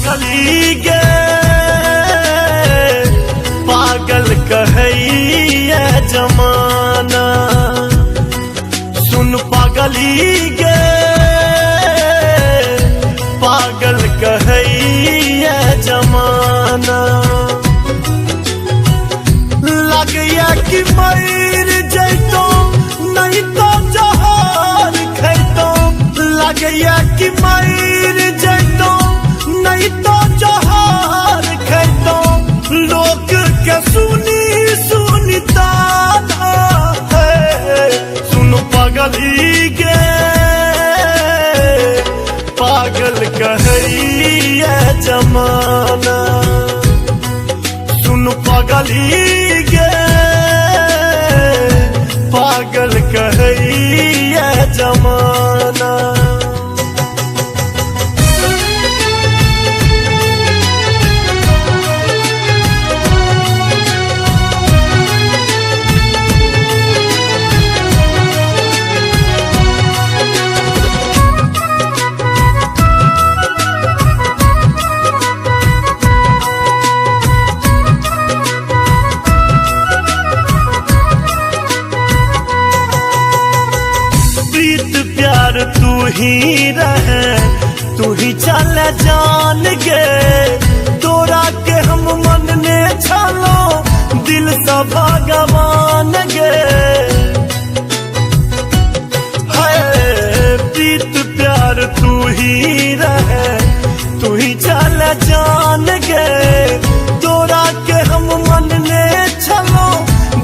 पगली गे पागल कहैया जमाना। सुन पगली गे पागल कहैया जमाना। लगैया कि मर जैतो नहीं तो जहर खैतो। लगैया कि मर जैतो नहीं तो जहर खैतो। लोग के सुनी सुनी ताना है। सुन पगली गे पागल कहैया जमाना। सुन पगली गे पागल कहैया जमाना। प्यार तू ही रहे तू ही चल जान गे। तोरा के हम मन ने छलो दिल सा भगवान गे। है प्रीत प्यार तू ही रहे तू ही चल जान गे। तोरा के हम मन ने छलो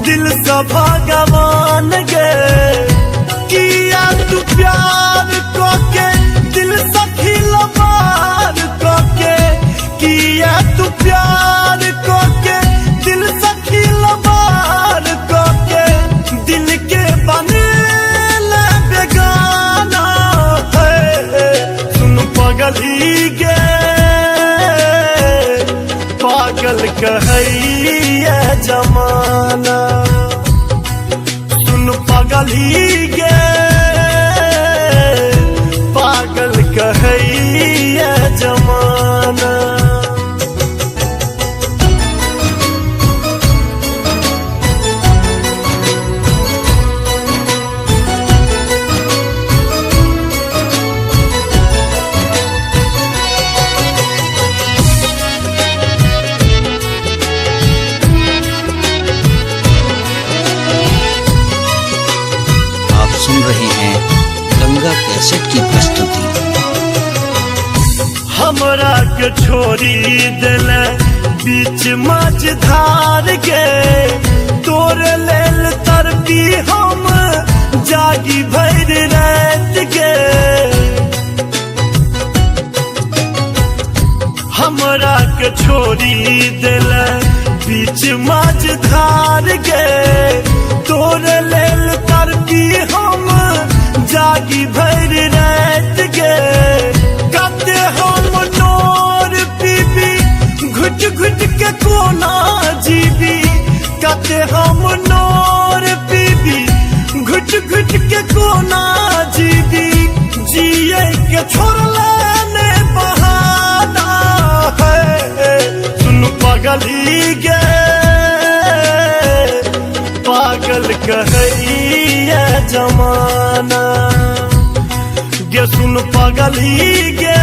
दिल सा भगवान गे। किया तू प्यार को के दिल सखी लबार को के। किया तू प्यार को के दिल सखी लबार को के। दिल के बने बेगाना है। सुन पगली गे पागल कहैया जमाना। सुन पगली गे पागल कहैया जमाना। सुन रहे हैं गंगा कैसेट की प्रस्तुति। हमरा के छोड़ी दिल बीच मझधार के। तोरे लेल तरपी हम जागी भर रात के। हमरा के छोड़ी दिल बीच मझधार के। तोरे लेल तरपी हम जागी भर रात के। कते हम नोर पीबी घुट घुट के कोना जीबी। कते हम नोर पीबी घुट घुट के कोना जीबी। जिए के छोड़ले बहाना है। सुन पगली गे पागल कहैया जमाना। गे सुन पगली गे